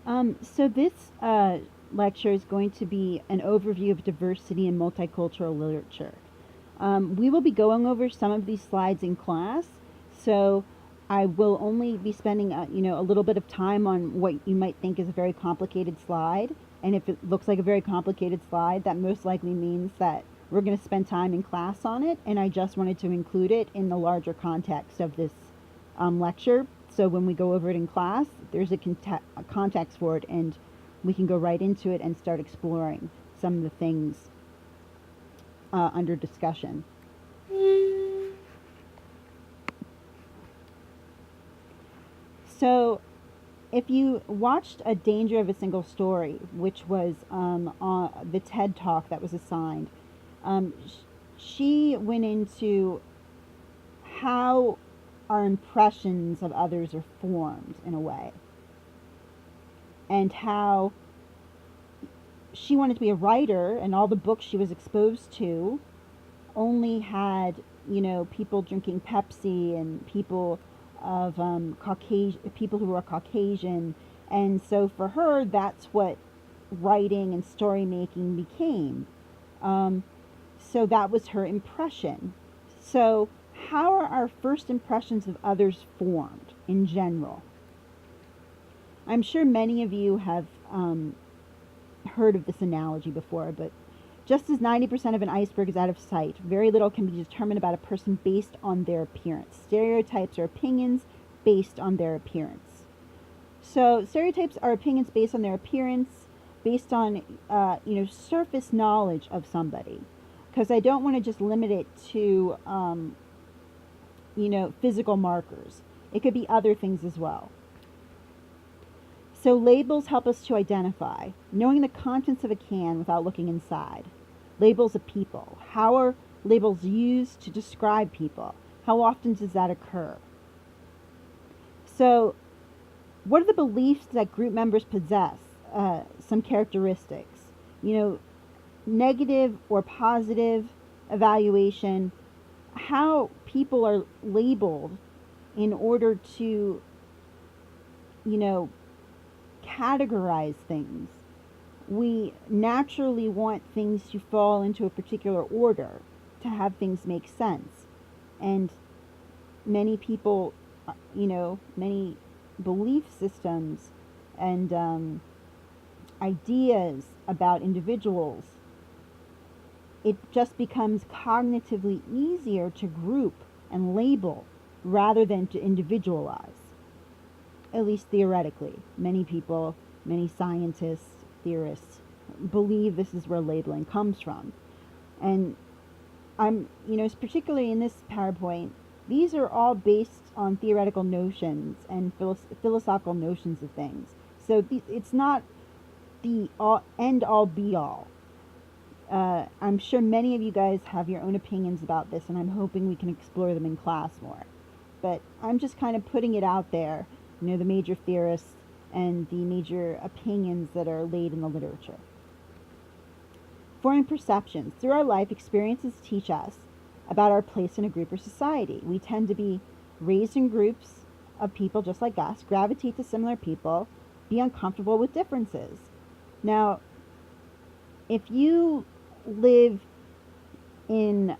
So this lecture is going to be an overview of diversity in multicultural literature. We will be going over some of these slides in class, so I will only be spending a little bit of time on what you might think is a very complicated slide. And if it looks like a very complicated slide, that most likely means that we're going to spend time in class on it, and I just wanted to include it in the larger context of this lecture. So when we go over it in class, there's a context for it, and we can go right into it and start exploring some of the things under discussion. So if you watched A Danger of a Single Story, which was on the TED Talk that was assigned, she went into how our impressions of others are formed in a way, and how she wanted to be a writer, and all the books she was exposed to only had, people drinking Pepsi and people of people who were Caucasian, and so for her, that's what writing and story making became. So that was her impression. So how are our first impressions of others formed in general? I'm sure many of you have heard of this analogy before, but just as 90% of an iceberg is out of sight, very little can be determined about a person based on their appearance. Stereotypes are opinions based on their appearance. So stereotypes are opinions based on their appearance, based on surface knowledge of somebody. Because I don't want to just limit it to physical markers. It could be other things as well. So labels help us to identify, knowing the contents of a can without looking inside. Labels of people. How are labels used to describe people? How often does that occur? So what are the beliefs that group members possess? Some characteristics. Negative or positive evaluation. How people are labeled in order to, categorize things. We naturally want things to fall into a particular order to have things make sense. And many people, many belief systems and ideas about individuals, it just becomes cognitively easier to group and label rather than to individualize. At least theoretically. Many people, many scientists, theorists believe this is where labeling comes from. And I'm, particularly in this PowerPoint, these are all based on theoretical notions and philosophical notions of things. So it's not the end all be all. I'm sure many of you guys have your own opinions about this, and I'm hoping we can explore them in class more. But I'm just kind of putting it out there, the major theorists and the major opinions that are laid in the literature. Forming perceptions. Through our life, experiences teach us about our place in a group or society. We tend to be raised in groups of people just like us, gravitate to similar people, be uncomfortable with differences. Now, if you live in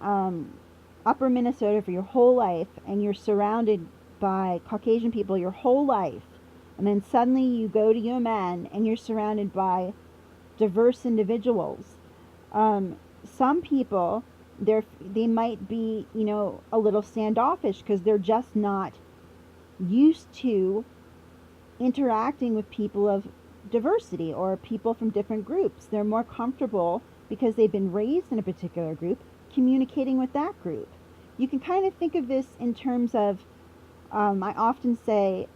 upper Minnesota for your whole life and you're surrounded by Caucasian people your whole life, and then suddenly you go to UMN and you're surrounded by diverse individuals, some people, they might be, a little standoffish because they're just not used to interacting with people of diversity or people from different groups. They're more comfortable because they've been raised in a particular group, communicating with that group. You can kind of think of this in terms of, I often say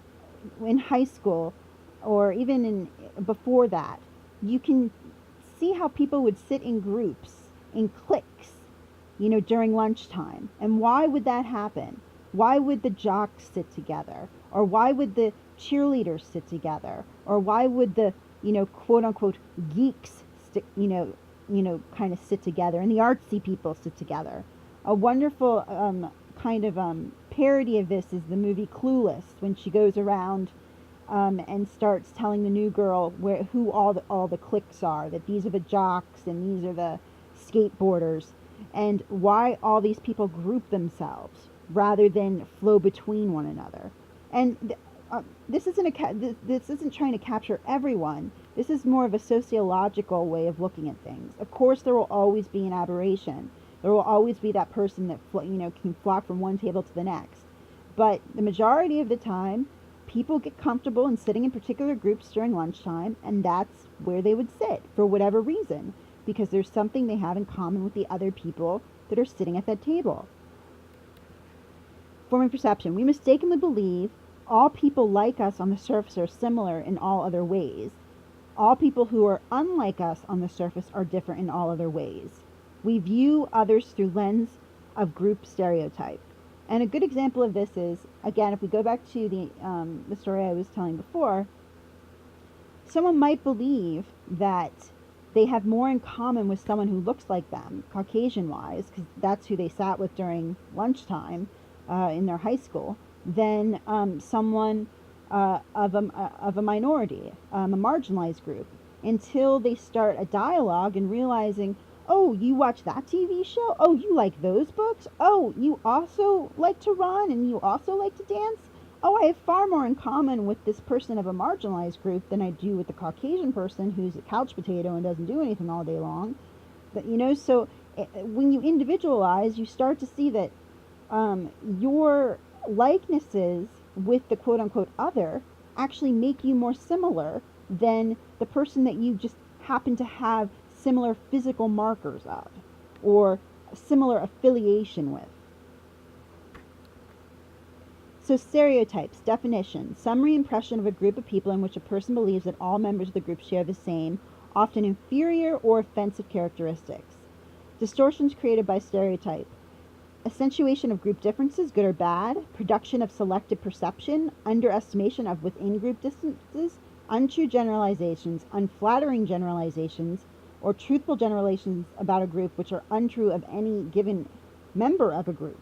in high school or even before that, you can see how people would sit in groups, in cliques, during lunchtime. And why would that happen? Why would the jocks sit together? Or why would the cheerleaders sit together? Or why would the, quote unquote geeks, kind of sit together, and the artsy people sit together? A wonderful kind of parody of this is the movie Clueless, when she goes around and starts telling the new girl who all the cliques are, that these are the jocks and these are the skateboarders, and why all these people group themselves rather than flow between one another. And this isn't this isn't trying to capture everyone. This is more of a sociological way of looking at things. Of course, there will always be an aberration. There will always be that person that can flock from one table to the next. But the majority of the time, people get comfortable in sitting in particular groups during lunchtime, and that's where they would sit for whatever reason, because there's something they have in common with the other people that are sitting at that table. Forming perception. We mistakenly believe all people like us on the surface are similar in all other ways. All people who are unlike us on the surface are different in all other ways. We view others through lens of group stereotype. And a good example of this is, again, if we go back to the story I was telling before, someone might believe that they have more in common with someone who looks like them, Caucasian-wise, because that's who they sat with during lunchtime in their high school, than someone of a minority, a marginalized group, until they start a dialogue and realizing, oh, you watch that TV show? Oh, you like those books? Oh, you also like to run and you also like to dance? Oh, I have far more in common with this person of a marginalized group than I do with the Caucasian person who's a couch potato and doesn't do anything all day long. But, so when you individualize, you start to see that your likenesses with the quote-unquote other actually make you more similar than the person that you just happen to have similar physical markers of or similar affiliation with. So stereotypes, definition, summary impression of a group of people in which a person believes that all members of the group share the same, often inferior or offensive characteristics. Distortions created by stereotype, accentuation of group differences, good or bad, production of selective perception, underestimation of within-group distances, untrue generalizations, unflattering generalizations, or truthful generalizations about a group which are untrue of any given member of a group.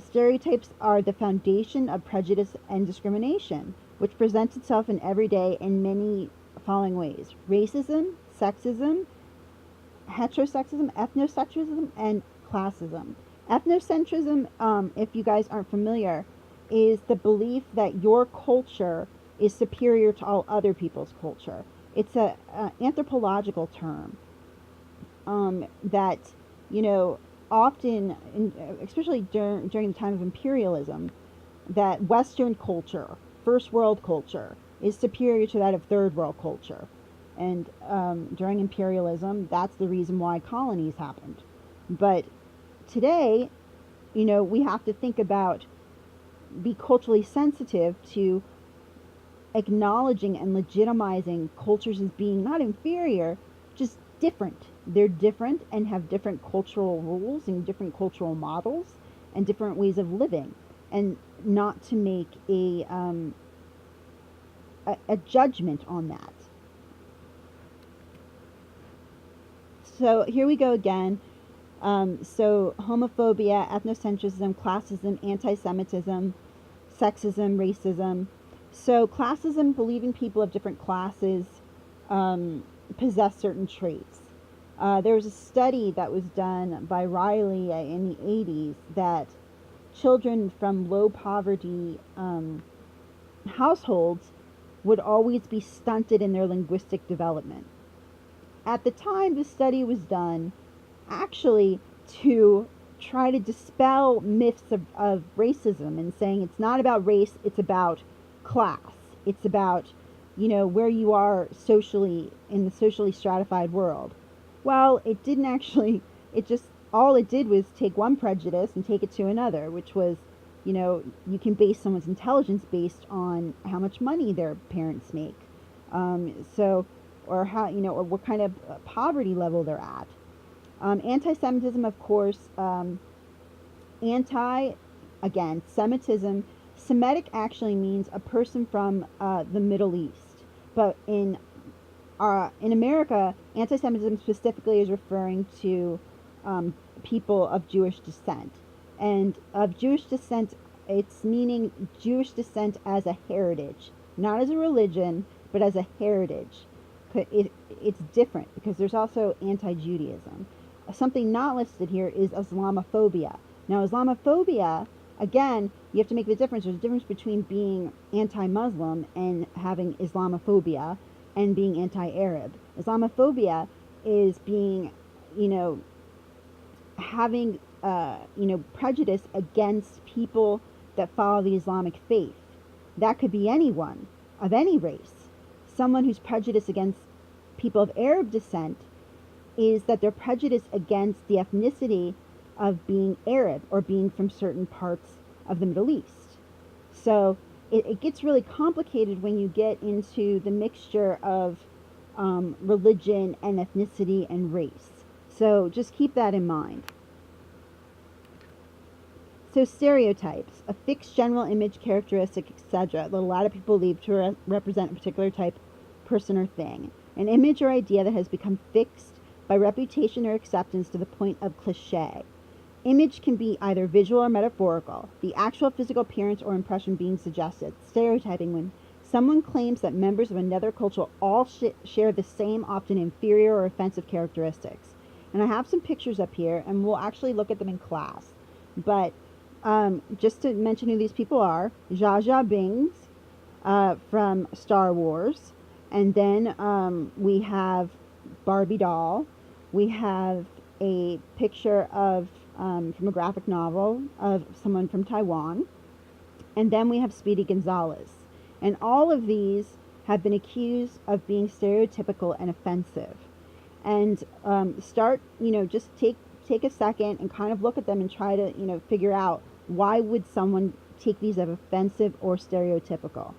Stereotypes are the foundation of prejudice and discrimination, which presents itself in every day in many following ways: racism, sexism, heterosexism, ethnocentrism, and classism. Ethnocentrism, if you guys aren't familiar, is the belief that your culture is superior to all other people's culture. It's an anthropological term that, often, especially during the time of imperialism, that Western culture, first world culture, is superior to that of third world culture. And during imperialism, that's the reason why colonies happened. But today, we have to think about, be culturally sensitive to acknowledging and legitimizing cultures as being not inferior, just different. They're different and have different cultural rules and different cultural models and different ways of living, and not to make a judgment on that. So here we go again. So homophobia, ethnocentrism, classism, anti-Semitism, sexism, racism. So classism, believing people of different classes possess certain traits. There was a study that was done by Riley in the 80s that children from low poverty households would always be stunted in their linguistic development. At the time the study was done, actually to try to dispel myths of racism and saying it's not about race, it's about class. It's about, where you are socially in the socially stratified world. Well, it didn't actually, all it did was take one prejudice and take it to another, which was, you can base someone's intelligence based on how much money their parents make. Or how, or what kind of poverty level they're at. Anti-Semitism, of course, again, Semitism. Semitic actually means a person from the Middle East. But in America, anti-Semitism specifically is referring to people of Jewish descent. And of Jewish descent, it's meaning Jewish descent as a heritage, not as a religion, but as a heritage. It's different because there's also anti-Judaism. Something not listed here is Islamophobia. Now, Islamophobia, again, you have to make the difference. There's a difference between being anti-Muslim and having Islamophobia and being anti-Arab. Islamophobia is being, having, prejudice against people that follow the Islamic faith. That could be anyone of any race. Someone who's prejudiced against people of Arab descent is that they're prejudiced against the ethnicity of being Arab or being from certain parts of the Middle East. So it gets really complicated when you get into the mixture of religion and ethnicity and race. So just keep that in mind. So stereotypes, a fixed general image, characteristic, etc. that a lot of people believe to represent a particular type, person, or thing. An image or idea that has become fixed by reputation or acceptance to the point of cliché. Image can be either visual or metaphorical, the actual physical appearance or impression being suggested. Stereotyping, when someone claims that members of another culture all share the same, often inferior or offensive characteristics. And I have some pictures up here, and we'll actually look at them in class. But just to mention who these people are, Jar Jar Binks from Star Wars, and then we have Barbie doll. We have a picture of from a graphic novel of someone from Taiwan, and then we have Speedy Gonzalez. And all of these have been accused of being stereotypical and offensive. And just take a second and kind of look at them and try to, figure out why would someone take these as offensive or stereotypical.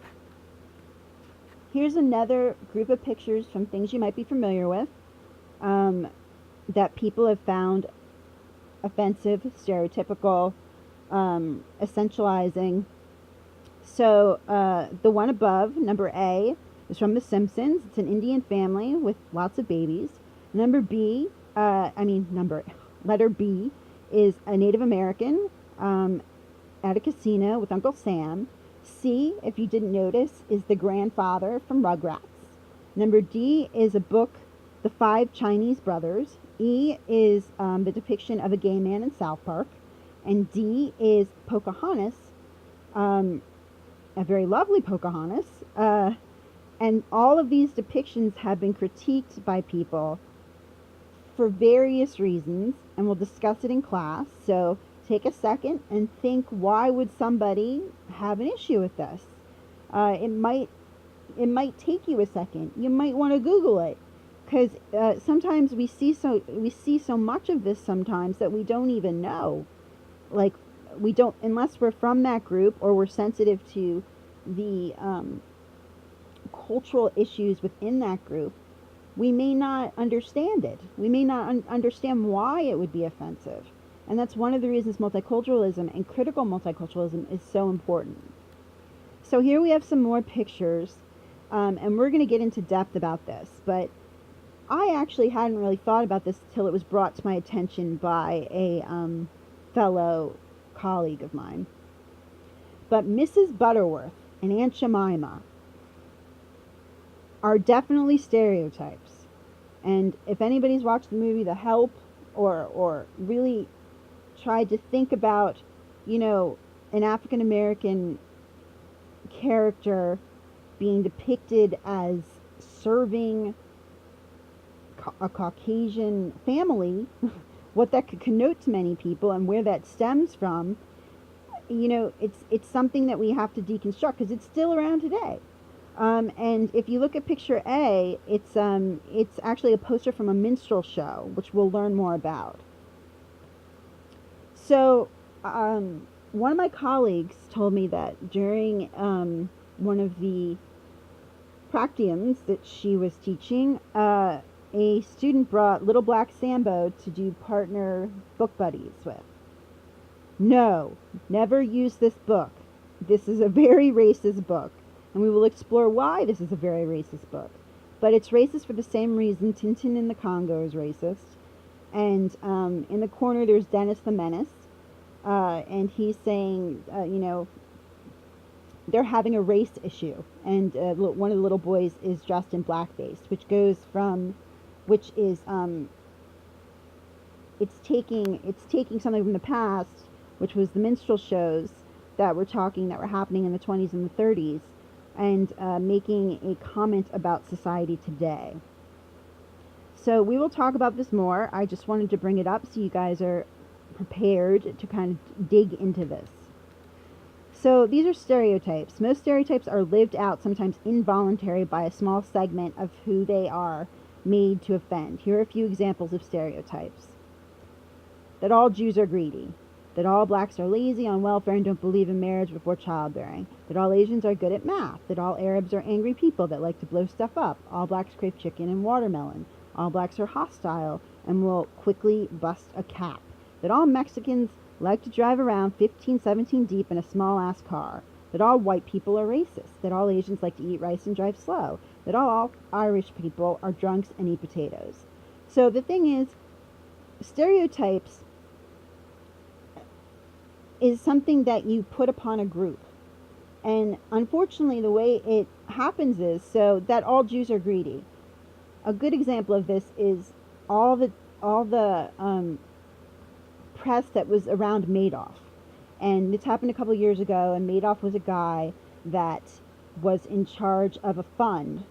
Here's another group of pictures from things you might be familiar with that people have found offensive, stereotypical, essentializing. So the one above, number A, is from The Simpsons. It's an Indian family with lots of babies. Letter B is a Native American at a casino with Uncle Sam. C, if you didn't notice, is the grandfather from Rugrats. Number D is a book, The Five Chinese Brothers. E is the depiction of a gay man in South Park. And D is Pocahontas, a very lovely Pocahontas. And all of these depictions have been critiqued by people for various reasons, and we'll discuss it in class. So take a second and think, why would somebody have an issue with this? It might take you a second. You might want to Google it, because sometimes we see so much of this sometimes that we don't even know. Like, we don't, unless we're from that group or we're sensitive to the cultural issues within that group, we may not understand it. We may not understand why it would be offensive. And that's one of the reasons multiculturalism and critical multiculturalism is so important. So here we have some more pictures, and we're going to get into depth about this. But I actually hadn't really thought about this till it was brought to my attention by a fellow colleague of mine. But Mrs. Butterworth and Aunt Jemima are definitely stereotypes. And if anybody's watched the movie The Help, or really tried to think about, an African American character being depicted as serving a Caucasian family, what that could connote to many people and where that stems from, it's something that we have to deconstruct, because it's still around today. And if you look at picture A, it's actually a poster from a minstrel show, which we'll learn more about. So, one of my colleagues told me that during one of the practicums that she was teaching, a student brought Little Black Sambo to do partner book buddies with. No, never use this book. This is a very racist book. And we will explore why this is a very racist book. But it's racist for the same reason Tintin in the Congo is racist. And in the corner there's Dennis the Menace. And he's saying, they're having a race issue, and one of the little boys is dressed in blackface, which is it's taking something from the past, which was the minstrel shows that were happening in the 20s and the 30s, and making a comment about society today. So we will talk about this more. I just wanted to bring it up so you guys are prepared to kind of dig into this. So these are stereotypes. Most stereotypes are lived out, sometimes involuntary, by a small segment of who they are made to offend. Here are a few examples of stereotypes. That all Jews are greedy. That all blacks are lazy, on welfare, and don't believe in marriage before childbearing. That all Asians are good at math. That all Arabs are angry people that like to blow stuff up. All blacks crave chicken and watermelon. All blacks are hostile and will quickly bust a cap. That all Mexicans like to drive around 15, 17 deep in a small-ass car. That all white people are racist. That all Asians like to eat rice and drive slow. That all Irish people are drunks and eat potatoes. So the thing is, stereotypes is something that you put upon a group. And unfortunately, the way it happens is so that all Jews are greedy. A good example of this is all the press that was around Madoff. And this happened a couple of years ago, and Madoff was a guy that was in charge of a fund.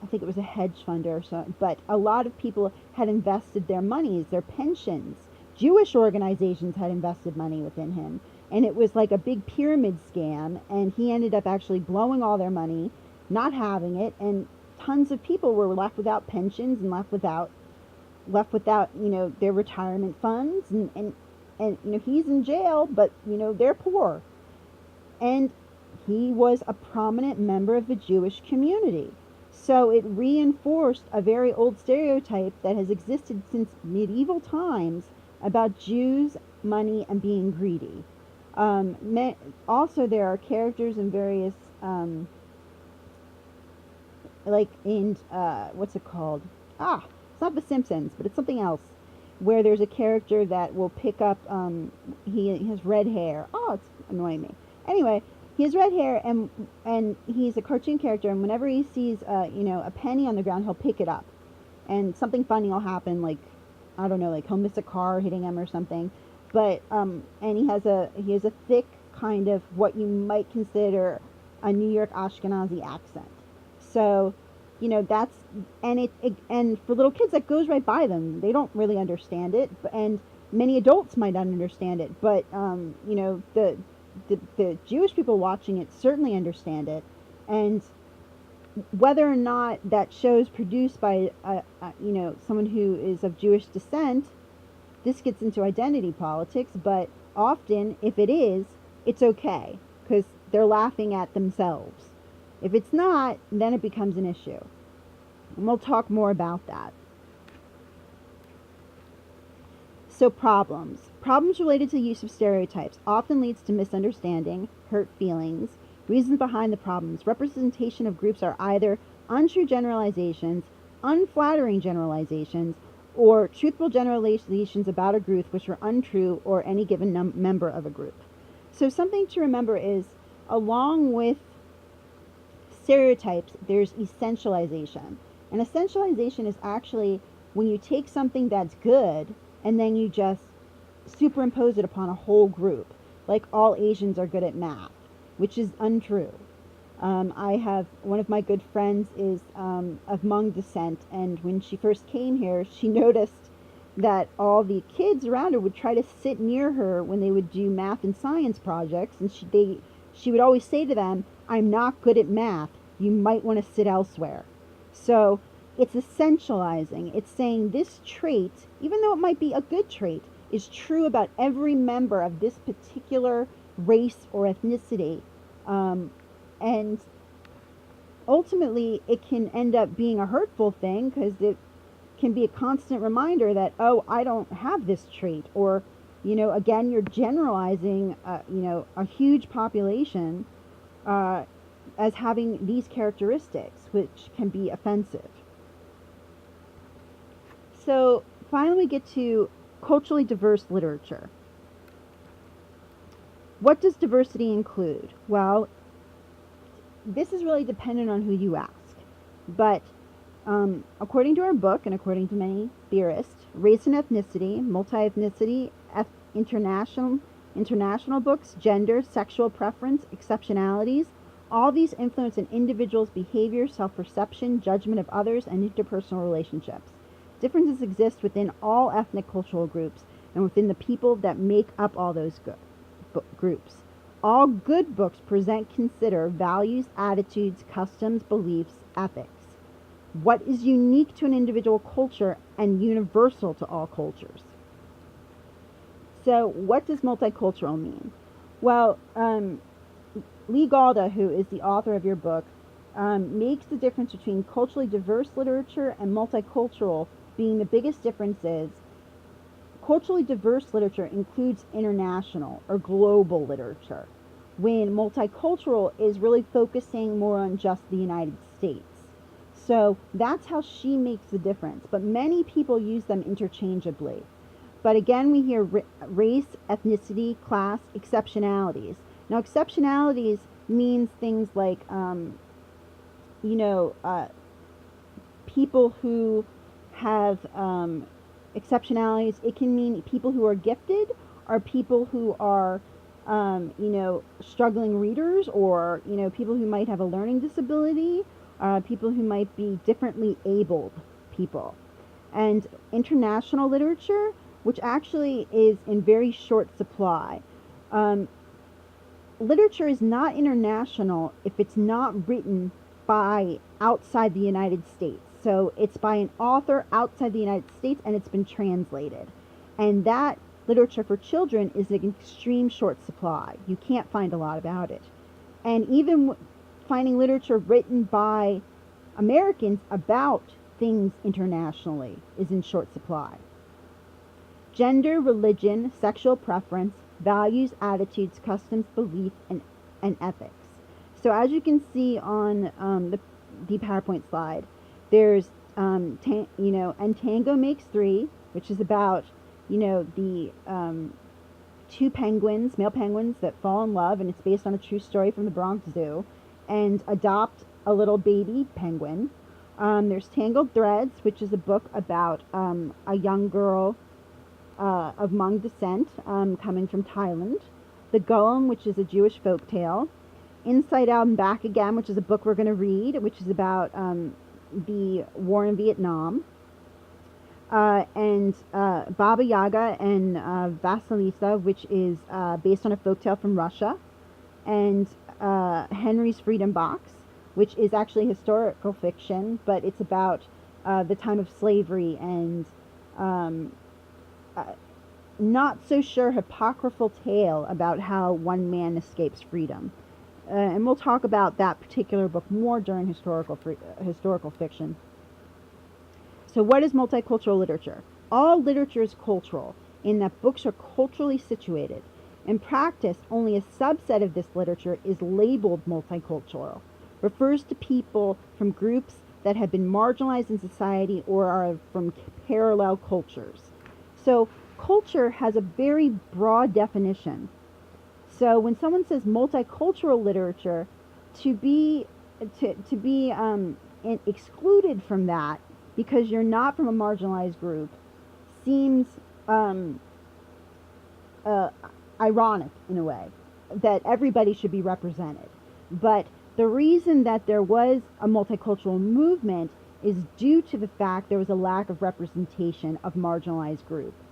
I think it was a hedge fund or something, but a lot of people had invested their monies, their pensions. Jewish organizations had invested money within him, and it was like a big pyramid scam, and he ended up actually blowing all their money, not having it, and tons of people were left without pensions and left without their retirement funds, and he's in jail, but they're poor. And he was a prominent member of the Jewish community. So it reinforced a very old stereotype that has existed since medieval times about Jews, money, and being greedy. Also, there are characters in various, like in, what's it called? It's not The Simpsons, but it's something else, where there's a character that will pick up, he has red hair. Oh, it's annoying me. Anyway, he has red hair, and he's a cartoon character, and whenever he sees, a penny on the ground, he'll pick it up. And something funny will happen, like, I don't know, like he'll miss a car hitting him or something. But, and he has a thick kind of what you might consider a New York Ashkenazi accent. So, that's, and for little kids, that goes right by them. They don't really understand it, and many adults might not understand it, but, the Jewish people watching it certainly understand it. And whether or not that show is produced by, someone who is of Jewish descent, this gets into identity politics, but often, if it is, it's okay, because they're laughing at themselves. If it's not, then it becomes an issue. And we'll talk more about that. So problems. Problems related to the use of stereotypes often leads to misunderstanding, hurt feelings, reasons behind the problems. Representation of groups are either untrue generalizations, unflattering generalizations, or truthful generalizations about a group which are untrue or any given member of a group. So something to remember is, along with stereotypes, there's essentialization. And essentialization is actually when you take something that's good and then you just superimpose it upon a whole group. Like all Asians are good at math, which is untrue. I have one of my good friends is of Hmong descent, and when she first came here, she noticed that all the kids around her would try to sit near her when they would do math and science projects, and she would always say to them, "I'm not good at math. You might want to sit elsewhere." So it's essentializing. It's saying this trait, even though it might be a good trait, is true about every member of this particular race or ethnicity. And ultimately, it can end up being a hurtful thing because it can be a constant reminder that, oh, I don't have this trait. Or, again, you're generalizing, a huge population as having these characteristics, which can be offensive. So finally, we get to culturally diverse literature. What does diversity include? Well, this is really dependent on who you ask. But according to our book, and according to many theorists, race and ethnicity, multi-ethnicity, international books, gender, sexual preference, exceptionalities, all these influence an individual's behavior, self-perception, judgment of others, and interpersonal relationships. Differences exist within all ethnic cultural groups and within the people that make up all those groups. All good books consider values, attitudes, customs, beliefs, ethics. What is unique to an individual culture and universal to all cultures. So what does multicultural mean? Well, Lee Galda, who is the author of your book, makes the difference between culturally diverse literature and multicultural being the biggest difference is culturally diverse literature includes international or global literature, when multicultural is really focusing more on just the United States. So that's how she makes the difference. But many people use them interchangeably. But again, we hear race, ethnicity, class, exceptionalities. Now, exceptionalities means things like, people who have exceptionalities. It can mean people who are gifted, or people who are, struggling readers, or, people who might have a learning disability, people who might be differently abled people. And international literature, which actually is in very short supply. Literature is not international if it's not written by outside the United States. So it's by an author outside the United States, and it's been translated. And that literature for children is an extreme short supply. You can't find a lot about it. And even finding literature written by Americans about things internationally is in short supply. Gender, religion, sexual preference, values, attitudes, customs, belief, and ethics. So as you can see on the PowerPoint slide, there's, and Tango Makes Three, which is about, the two penguins, male penguins, that fall in love, and it's based on a true story from the Bronx Zoo, and adopt a little baby penguin. There's Tangled Threads, which is a book about a young girl of Hmong descent coming from Thailand. The Golem, which is a Jewish folktale. Inside Out and Back Again, which is a book we're going to read, which is about the war in Vietnam. And Baba Yaga and Vasilisa, which is based on a folktale from Russia. And Henry's Freedom Box, which is actually historical fiction, but it's about the time of slavery and not so sure apocryphal tale about how one man escapes freedom. And we'll talk about that particular book more during historical fiction. So what is multicultural literature? All literature is cultural, in that books are culturally situated. In practice, only a subset of this literature is labeled multicultural, refers to people from groups that have been marginalized in society or are from parallel cultures. So culture has a very broad definition. So when someone says multicultural literature, to be excluded from that because you're not from a marginalized group seems ironic in a way, that everybody should be represented. But the reason that there was a multicultural movement is due to the fact there was a lack of representation of marginalized groups,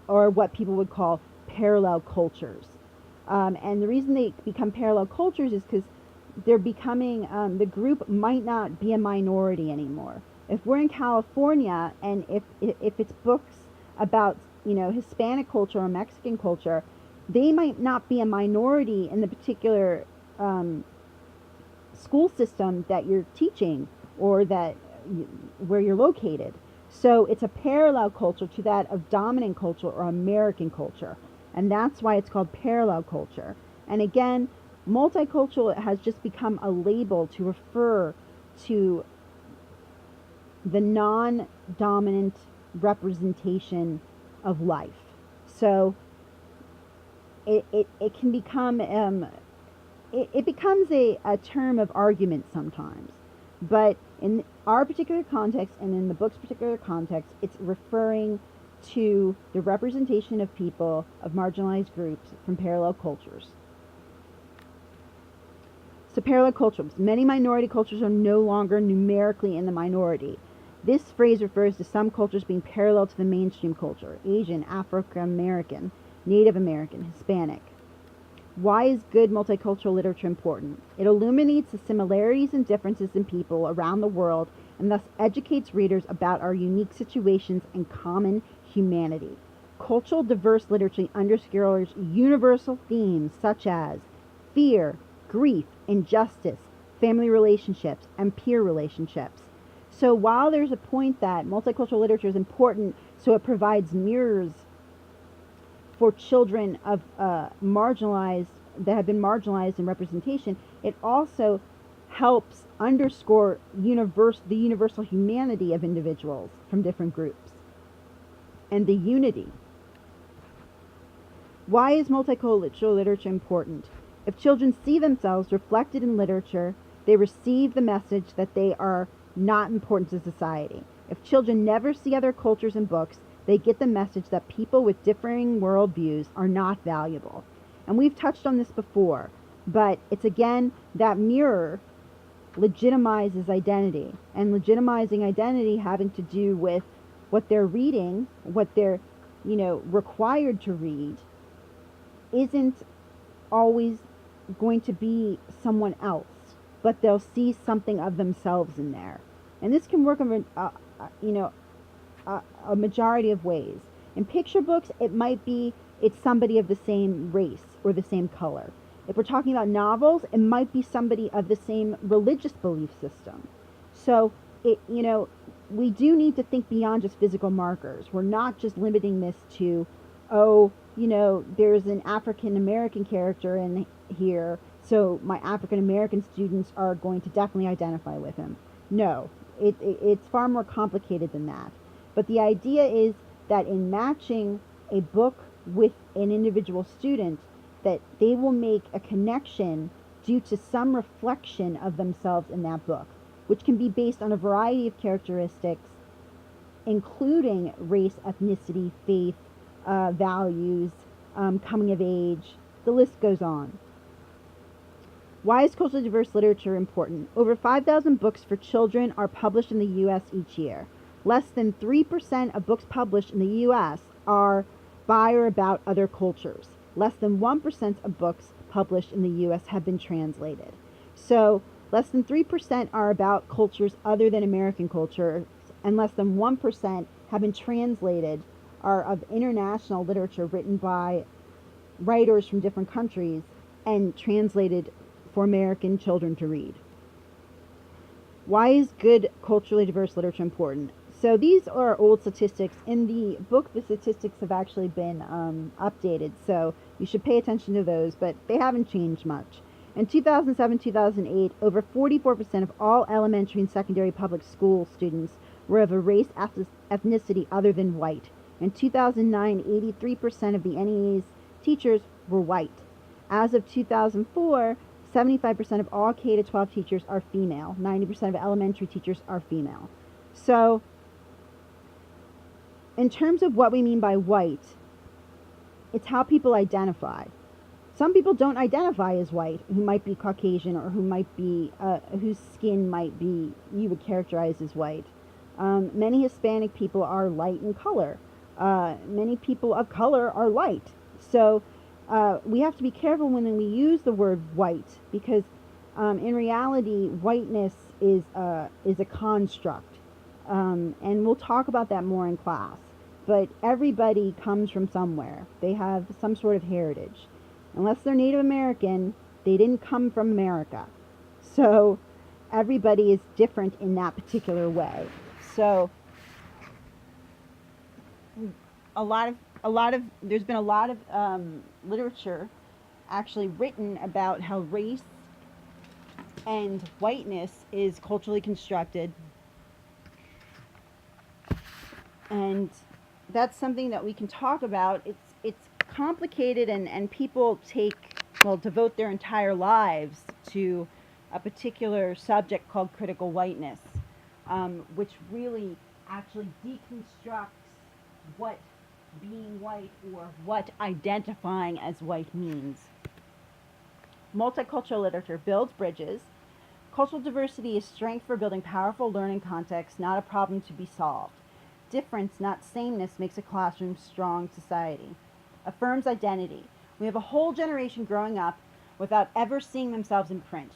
or what people would call parallel cultures. And the reason they become parallel cultures is because they're becoming, the group might not be a minority anymore. If we're in California, and if it's books about, Hispanic culture or Mexican culture, they might not be a minority in the particular school system that you're teaching, or where you're located. So it's a parallel culture to that of dominant culture or American culture. And that's why it's called parallel culture. And again, multicultural has just become a label to refer to the non-dominant representation of life. So it can become, it becomes a term of argument sometimes. But in our particular context and in the book's particular context, it's referring to the representation of people, of marginalized groups from parallel cultures. So parallel cultures. Many minority cultures are no longer numerically in the minority. This phrase refers to some cultures being parallel to the mainstream culture: Asian, African American, Native American, Hispanic. Why is good multicultural literature important? It illuminates the similarities and differences in people around the world and thus educates readers about our unique situations and common humanity. Cultural diverse literature underscores universal themes such as fear, grief, injustice, family relationships, and peer relationships. So while there's a point that multicultural literature is important, so it provides mirrors for children of marginalized, that have been marginalized in representation, it also helps underscore the universal humanity of individuals from different groups and the unity. Why is multicultural literature important? If children see themselves reflected in literature, they receive the message that they are not important to society. If children never see other cultures in books, they get the message that people with differing worldviews are not valuable. And we've touched on this before, but it's again that mirror legitimizes identity, and legitimizing identity having to do with what they're reading, what they're, required to read, isn't always going to be someone else, but they'll see something of themselves in there. And this can work in a majority of ways. In picture books, it's somebody of the same race or the same color. If we're talking about novels, it might be somebody of the same religious belief system. So we do need to think beyond just physical markers. We're not just limiting this to, there's an African American character in here, so my African American students are going to definitely identify with him. No, it's far more complicated than that. But the idea is that in matching a book with an individual student, that they will make a connection due to some reflection of themselves in that book, which can be based on a variety of characteristics, including race, ethnicity, faith, values, coming of age. The list goes on. Why is culturally diverse literature important? Over 5,000 books for children are published in the U.S. each year. Less than 3% of books published in the U.S. are by or about other cultures. Less than 1% of books published in the U.S. have been translated. So less than 3% are about cultures other than American cultures, and less than 1% have been translated, are of international literature written by writers from different countries and translated for American children to read. Why is good culturally diverse literature important? So these are old statistics. In the book, the statistics have actually been updated, so you should pay attention to those, but they haven't changed much. In 2007-2008, over 44% of all elementary and secondary public school students were of a race ethnicity other than white. In 2009, 83% of the NEA's teachers were white. As of 2004, 75% of all K-12 teachers are female. 90% of elementary teachers are female. So, in terms of what we mean by white, it's how people identify. Some people don't identify as white, who might be Caucasian or who might be, whose skin might be, you would characterize as white. Many Hispanic people are light in color. Many people of color are light. So we have to be careful when we use the word white, because in reality, whiteness is a construct. And we'll talk about that more in class. But everybody comes from somewhere. They have some sort of heritage. Unless they're Native American, they didn't come from America. So everybody is different in that particular way. So there's been a lot of literature actually written about how race and whiteness is culturally constructed, and that's something that we can talk about. It's complicated, and people take well, devote their entire lives to a particular subject called critical whiteness, which really actually deconstructs what being white or what identifying as white means. Multicultural literature builds bridges. Cultural diversity is strength for building powerful learning contexts, not a problem to be solved. Difference, not sameness, makes a classroom strong society. Affirms identity. We have a whole generation growing up without ever seeing themselves in print.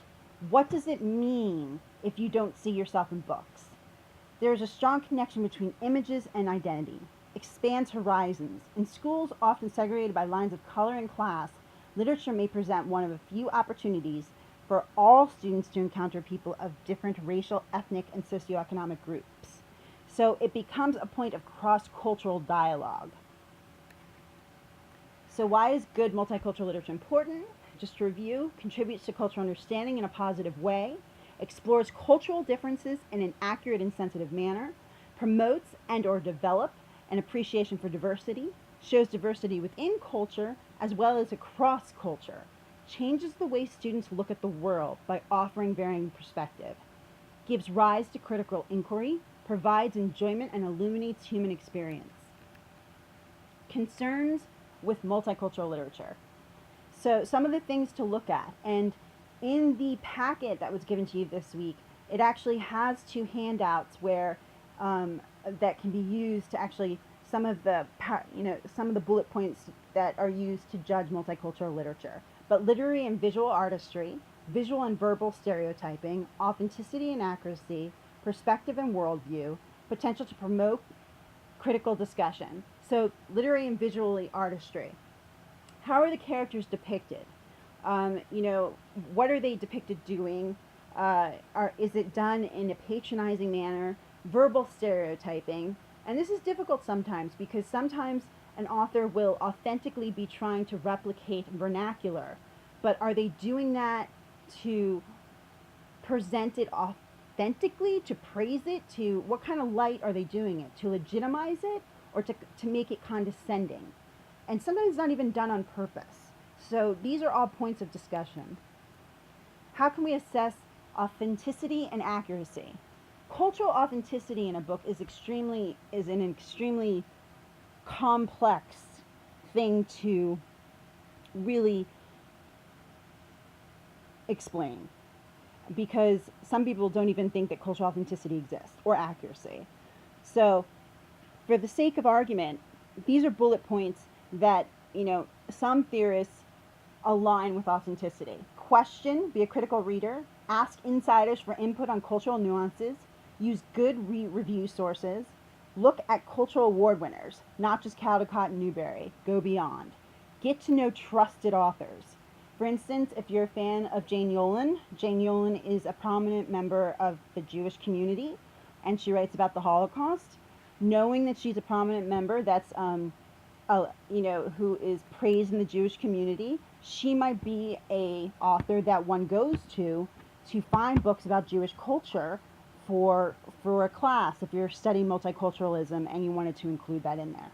What does it mean if you don't see yourself in books? There is a strong connection between images and identity. Expands horizons. In schools often segregated by lines of color and class, literature may present one of a few opportunities for all students to encounter people of different racial, ethnic, and socioeconomic groups. So it becomes a point of cross-cultural dialogue. So why is good multicultural literature important? Just to review, contributes to cultural understanding in a positive way, explores cultural differences in an accurate and sensitive manner, promotes and or develop an appreciation for diversity, shows diversity within culture as well as across culture, changes the way students look at the world by offering varying perspective, gives rise to critical inquiry, provides enjoyment and illuminates human experience. Concerns with multicultural literature. So some of the things to look at, and in the packet that was given to you this week, it actually has two handouts where that can be used to actually some of the bullet points that are used to judge multicultural literature. But literary and visual artistry, visual and verbal stereotyping, authenticity and accuracy, perspective and worldview, potential to promote critical discussion. So literary and visually artistry. How are the characters depicted? What are they depicted doing? Is it done in a patronizing manner? Verbal stereotyping. And this is difficult sometimes because sometimes an author will authentically be trying to replicate vernacular, but are they doing that to present it authentically, to praise it, to what kind of light are they doing it? To legitimize it or to make it condescending? And sometimes it's not even done on purpose. So these are all points of discussion. How can we assess authenticity and accuracy? Cultural authenticity in a book is an extremely complex thing to really explain, because some people don't even think that cultural authenticity exists or accuracy. So for the sake of argument, these are bullet points that some theorists align with authenticity. Question, be a critical reader, ask insiders for input on cultural nuances, use good review sources, look at cultural award winners, not just Caldecott and Newbery, go beyond. Get to know trusted authors. For instance, if you're a fan of Jane Yolen is a prominent member of the Jewish community, and she writes about the Holocaust. Knowing that she's a prominent member that's who is praised in the Jewish community, she might be a author that one goes to find books about Jewish culture for a class if you're studying multiculturalism and you wanted to include that in there.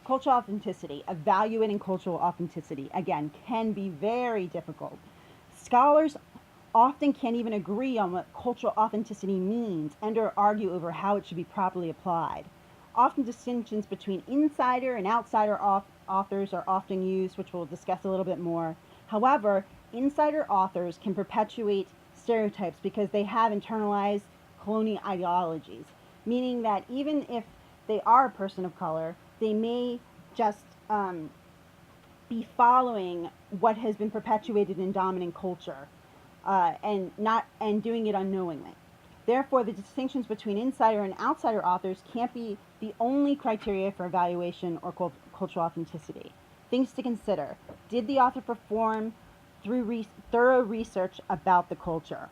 Cultural authenticity, evaluating cultural authenticity, again, can be very difficult. Scholars often can't even agree on what cultural authenticity means and or argue over how it should be properly applied. Often distinctions between insider and outsider authors are often used, which we'll discuss a little bit more. However, insider authors can perpetuate stereotypes because they have internalized colonial ideologies, meaning that even if they are a person of color, they may just be following what has been perpetuated in dominant culture and doing it unknowingly. Therefore, the distinctions between insider and outsider authors can't be the only criteria for evaluation or cultural authenticity. Things to consider. Did the author perform through thorough research about the culture?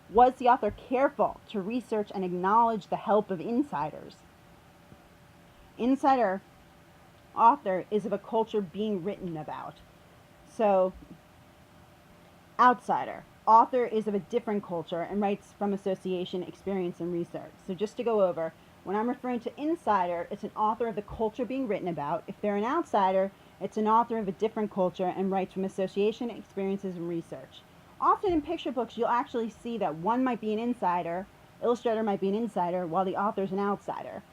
Was the author careful to research and acknowledge the help of insiders? Insider author is of a culture being written about. So, outsider author is of a different culture and writes from association, experience, and research. So just to go over, when I'm referring to insider, it's an author of the culture being written about. If they're an outsider, It's an author of a different culture and writes from association, experiences, and research. Often in picture books, you'll actually see that one might be an insider, illustrator might be an insider, while the author's an outsider.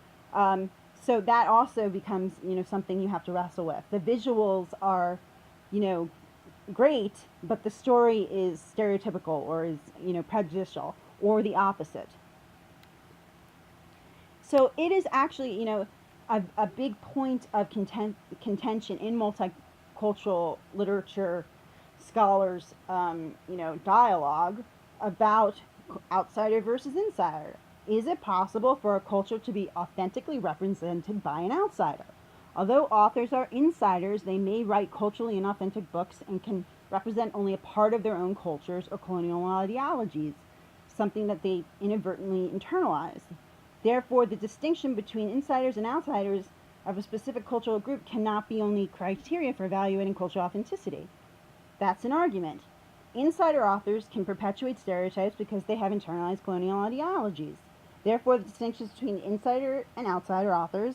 So that also becomes, something you have to wrestle with. The visuals are, you know, great, but the story is stereotypical or is, prejudicial or the opposite. So it is actually, a big point of contention in multicultural literature scholars, dialogue about outsider versus insider. Is it possible for a culture to be authentically represented by an outsider? Although authors are insiders, they may write culturally inauthentic books and can represent only a part of their own cultures or colonial ideologies, something that they inadvertently internalize. Therefore, the distinction between insiders and outsiders of a specific cultural group cannot be only criteria for evaluating cultural authenticity. That's an argument. Insider authors can perpetuate stereotypes because they have internalized colonial ideologies. Therefore, the distinctions between insider and outsider authors,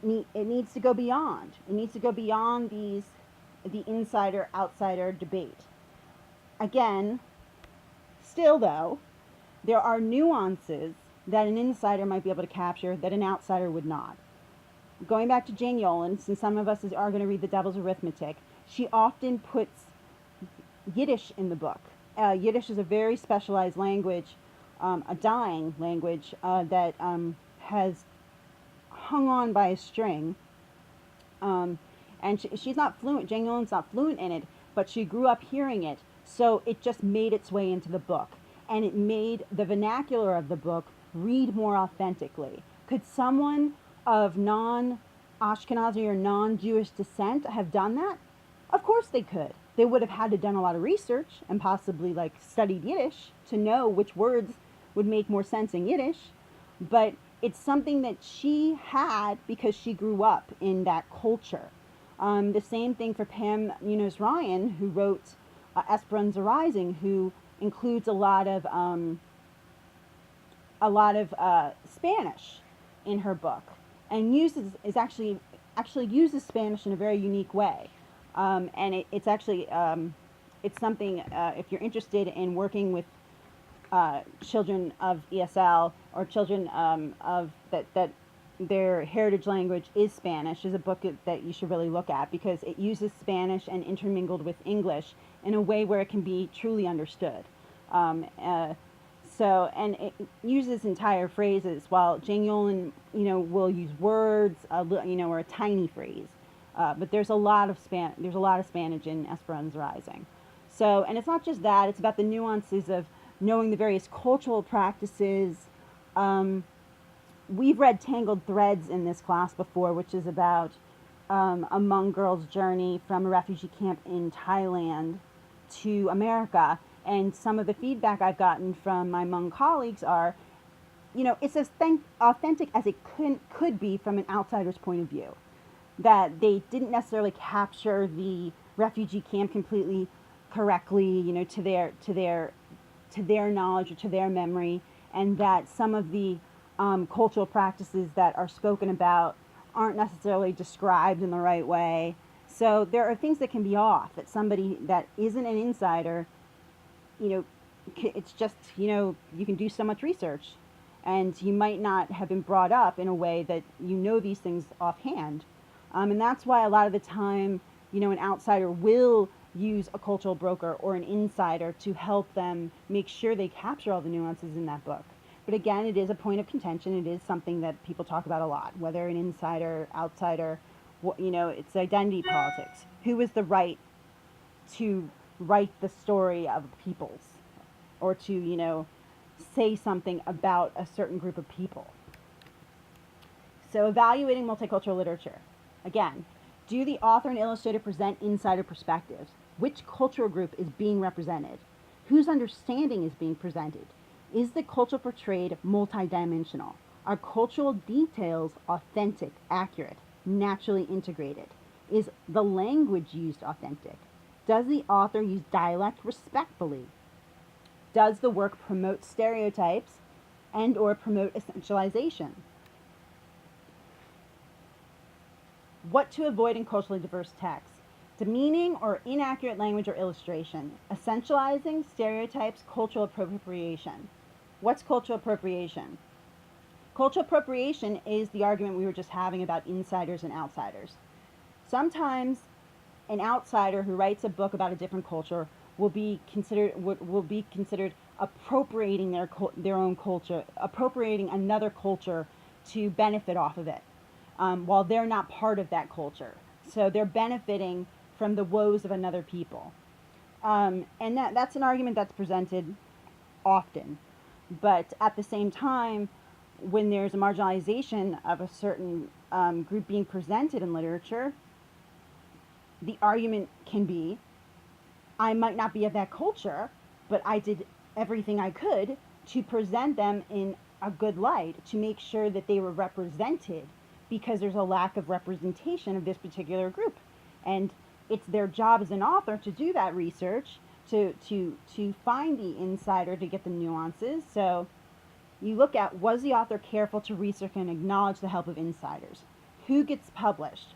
it needs to go beyond. It needs to go beyond the insider-outsider debate. Again, still though, there are nuances that an insider might be able to capture that an outsider would not. Going back to Jane Yolen, since some of us are going to read The Devil's Arithmetic, she often puts Yiddish in the book. Yiddish is a very specialized language, a dying language that has hung on by a string. And she's not fluent, Jane Yolen's not fluent in it, but she grew up hearing it, so it just made its way into the book. And it made the vernacular of the book read more authentically. Could someone of non-Ashkenazi or non-Jewish descent have done that? Of course they could. They would have had to done a lot of research and possibly studied Yiddish to know which words would make more sense in Yiddish. But it's something that she had because she grew up in that culture. The same thing for Pam Munoz Ryan, who wrote Esperanza Rising, who includes a lot of Spanish in her book, and actually uses Spanish in a very unique way. And it's actually it's something, if you're interested in working with children of ESL or children of that their heritage language is Spanish, is a book that you should really look at, because it uses Spanish and intermingled with English in a way where it can be truly understood. And it uses entire phrases, while Jane Yolen, will use words, or a tiny phrase. But there's a lot of Spanish in Esperanza Rising. So, and it's not just that; it's about the nuances of knowing the various cultural practices. We've read Tangled Threads in this class before, which is about a Hmong girl's journey from a refugee camp in Thailand to America. And some of the feedback I've gotten from my Hmong colleagues are, it's as authentic as it could be from an outsider's point of view. That they didn't necessarily capture the refugee camp completely correctly, to their knowledge or to their memory, and that some of the cultural practices that are spoken about aren't necessarily described in the right way. So there are things that can be off, that somebody that isn't an insider, it's just, you can do so much research, and you might not have been brought up in a way that these things offhand. And that's why a lot of the time, an outsider will use a cultural broker or an insider to help them make sure they capture all the nuances in that book. But again, it is a point of contention. It is something that people talk about a lot, whether an insider, outsider, it's identity politics. Who is the right to write the story of peoples, or to, say something about a certain group of people? So evaluating multicultural literature. Again, do the author and illustrator present insider perspectives? Which cultural group is being represented? Whose understanding is being presented? Is the culture portrayed multidimensional? Are cultural details authentic, accurate, naturally integrated? Is the language used authentic? Does the author use dialect respectfully? Does the work promote stereotypes and or promote essentialization? What to avoid in culturally diverse texts: demeaning or inaccurate language or illustration, essentializing, stereotypes, cultural appropriation. What's cultural appropriation? Cultural appropriation is the argument we were just having about insiders and outsiders. Sometimes an outsider who writes a book about a different culture will be considered appropriating their own culture, appropriating another culture to benefit off of it, while they're not part of that culture. So they're benefiting from the woes of another people, and that's an argument that's presented often. But at the same time, when there's a marginalization of a certain group being presented in literature, the argument can be, I might not be of that culture, but I did everything I could to present them in a good light, to make sure that they were represented, because there's a lack of representation of this particular group. And it's their job as an author to do that research, to find the insider, to get the nuances. So you look at, was the author careful to research and acknowledge the help of insiders? Who gets published?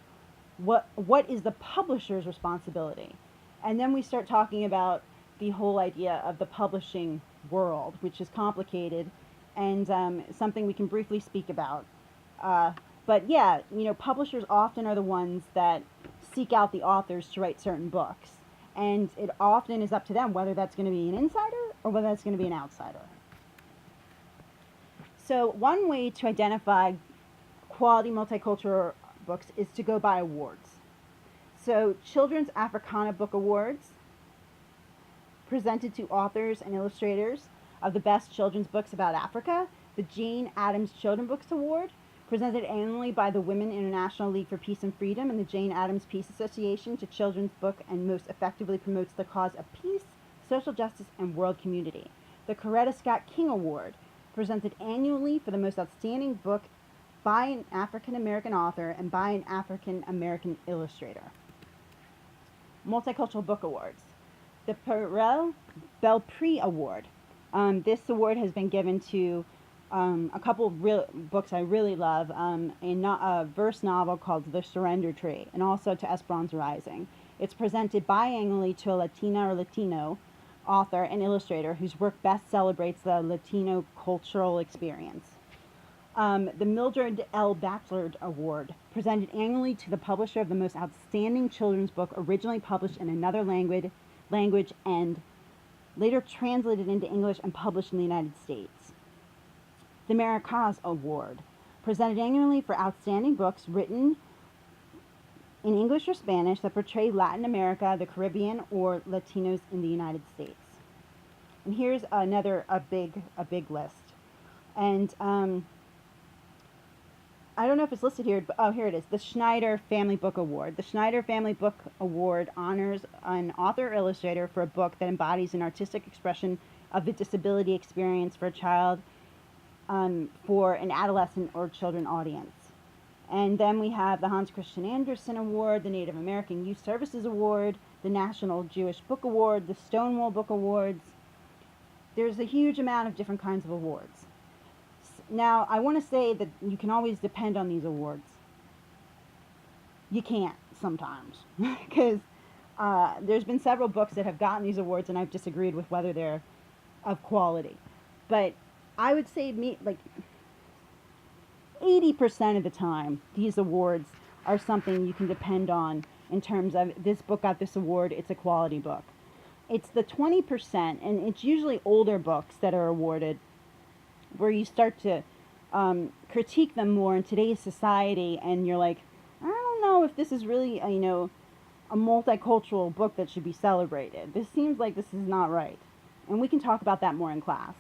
What is the publisher's responsibility? And then we start talking about the whole idea of the publishing world, which is complicated and something we can briefly speak about. But yeah, publishers often are the ones that seek out the authors to write certain books. And it often is up to them whether that's going to be an insider or whether that's going to be an outsider. So one way to identify quality multicultural books is to go by awards. So Children's Africana Book Awards, presented to authors and illustrators of the best children's books about Africa. The Jane Addams Children's Books Award, presented annually by the Women International League for Peace and Freedom and the Jane Addams Peace Association to children's book, and most effectively promotes the cause of peace, social justice, and world community. The Coretta Scott King Award, presented annually for the most outstanding book by an African American author and by an African American illustrator. Multicultural Book Awards. The Perel Belpré Award. This award has been given to a couple of books I really love, a verse novel called The Surrender Tree, and also to Esperanza Rising. It's presented biannually to a Latina or Latino author and illustrator whose work best celebrates the Latino cultural experience. The Mildred L. Bachelard Award, presented annually to the publisher of the most outstanding children's book originally published in another language and later translated into English and published in the United States. The Maracas Award, presented annually for outstanding books written in English or Spanish that portray Latin America, the Caribbean, or Latinos in the United States. And here's a big list. And I don't know if it's listed here, but oh, here it is. The Schneider Family Book Award. The Schneider Family Book Award honors an author or illustrator for a book that embodies an artistic expression of the disability experience for a child, for an adolescent or children audience. And then we have the Hans Christian Andersen Award, the Native American Youth Services Award, the National Jewish Book Award, the Stonewall Book Awards. There's a huge amount of different kinds of awards. Now, I want to say that you can always depend on these awards. You can't sometimes, because there's been several books that have gotten these awards, and I've disagreed with whether they're of quality. But I would say 80% of the time, these awards are something you can depend on in terms of, this book got this award, it's a quality book. It's the 20%, and it's usually older books that are awarded, where you start to critique them more in today's society, and you're like, I don't know if this is really a multicultural book that should be celebrated. This seems like this is not right. And we can talk about that more in class.